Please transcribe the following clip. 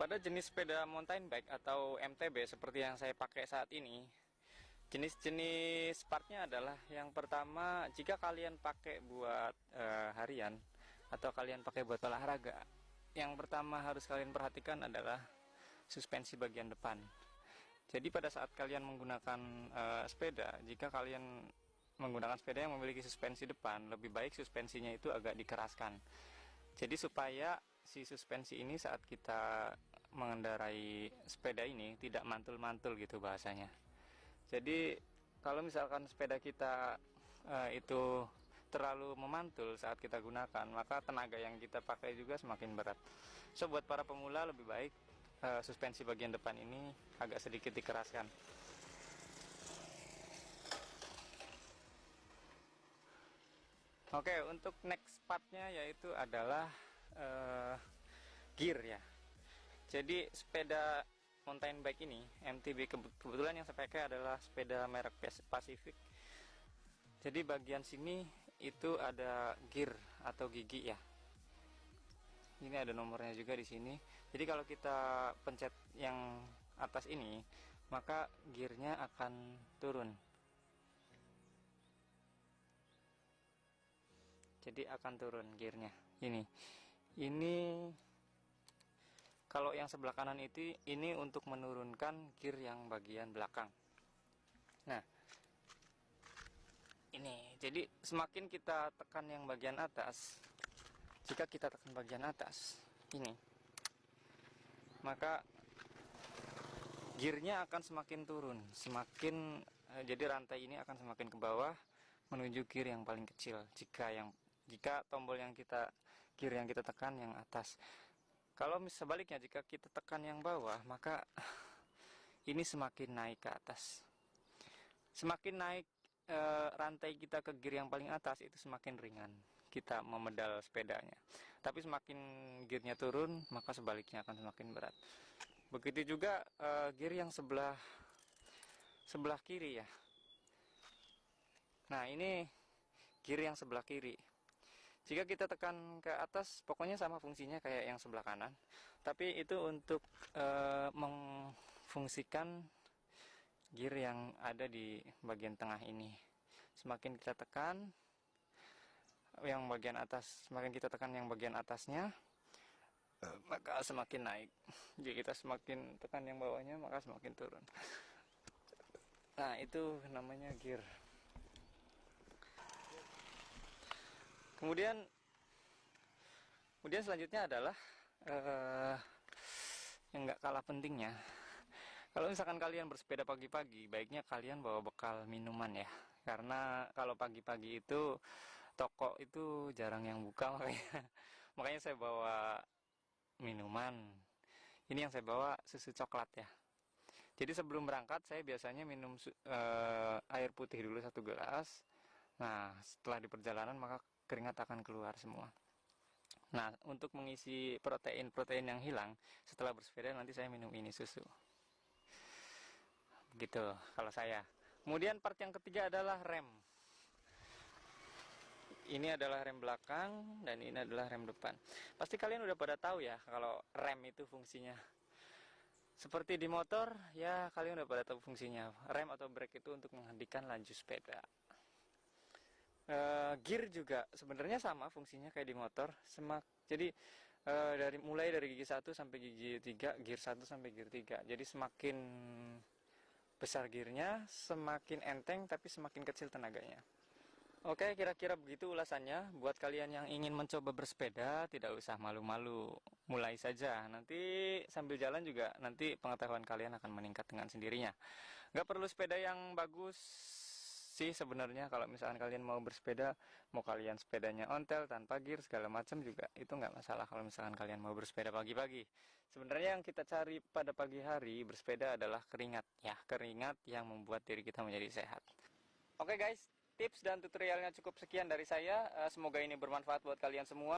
Pada jenis sepeda mountain bike atau MTB seperti yang saya pakai saat ini, jenis-jenis partnya adalah yang pertama, jika kalian pakai buat harian atau kalian pakai buat olahraga, yang pertama harus kalian perhatikan adalah suspensi bagian depan. Jadi pada saat kalian menggunakan sepeda, jika kalian menggunakan sepeda yang memiliki suspensi depan, lebih baik suspensinya itu agak dikeraskan. Jadi supaya si suspensi ini saat kita mengendarai sepeda ini tidak mantul-mantul gitu bahasanya. Jadi kalau misalkan sepeda kita itu terlalu memantul saat kita gunakan, maka tenaga yang kita pakai juga semakin berat. So buat para pemula lebih baik suspensi bagian depan ini agak sedikit dikeraskan. Oke, untuk next partnya yaitu adalah gear ya. Jadi sepeda mountain bike ini MTB, kebetulan yang saya pakai adalah sepeda merek Pacific. Jadi bagian sini itu ada gear atau gigi ya. Ini ada nomornya juga di sini. Jadi kalau kita pencet yang atas ini, maka gearnya akan turun. Jadi akan turun gearnya. Ini kalau yang sebelah kanan itu, ini untuk menurunkan gear yang bagian belakang. Nah, ini jadi semakin kita tekan yang bagian atas, jika kita tekan bagian atas ini, maka gearnya akan semakin turun, jadi rantai ini akan semakin ke bawah menuju gear yang paling kecil. Jika tombol gear yang kita tekan yang atas. Kalau sebaliknya, jika kita tekan yang bawah, maka ini semakin naik ke atas. Semakin naik rantai kita ke gear yang paling atas, itu semakin ringan kita memedal sepedanya. Tapi semakin gearnya turun, maka sebaliknya akan semakin berat. Begitu juga gear yang sebelah kiri ya. Nah, ini gear yang sebelah kiri. Jika kita tekan ke atas, pokoknya sama fungsinya kayak yang sebelah kanan. Tapi itu untuk memfungsikan gear yang ada di bagian tengah ini. Semakin kita tekan yang bagian atas, semakin kita tekan yang bagian atasnya, maka semakin naik. Jika kita semakin tekan yang bawahnya, maka semakin turun. Nah, itu namanya gear. Kemudian selanjutnya adalah yang nggak kalah pentingnya. Kalau misalkan kalian bersepeda pagi-pagi, baiknya kalian bawa bekal minuman ya. Karena kalau pagi-pagi itu toko itu jarang yang buka, makanya saya bawa minuman. Ini yang saya bawa susu coklat ya. Jadi sebelum berangkat saya biasanya minum air putih dulu 1 gelas. Nah, setelah di perjalanan maka keringat akan keluar semua. Nah, untuk mengisi protein yang hilang setelah bersepeda, nanti saya minum ini, susu. Begitu kalau saya. Kemudian part yang ketiga adalah rem. Ini adalah rem belakang dan ini adalah rem depan. Pasti kalian udah pada tahu ya kalau rem itu fungsinya. Seperti di motor, ya kalian udah pada tahu fungsinya. Rem atau brake itu untuk menghentikan laju sepeda. Gear juga sebenarnya sama fungsinya kayak di motor. Jadi mulai dari gigi 1 sampai gigi 3, gear 1 sampai gear 3. Jadi semakin besar gearnya, semakin enteng tapi semakin kecil tenaganya. Oke, kira-kira begitu ulasannya. Buat kalian yang ingin mencoba bersepeda, tidak usah malu-malu. Mulai saja. Nanti sambil jalan juga nanti pengetahuan kalian akan meningkat dengan sendirinya. Nggak perlu sepeda yang bagus sih sebenarnya. Kalau misalkan kalian mau bersepeda, mau kalian sepedanya ontel tanpa gear segala macam juga itu nggak masalah. Kalau misalkan kalian mau bersepeda pagi-pagi, sebenarnya yang kita cari pada pagi hari bersepeda adalah keringat ya, keringat yang membuat diri kita menjadi sehat. Oke guys, tips dan tutorialnya cukup sekian dari saya. Semoga ini bermanfaat buat kalian semua.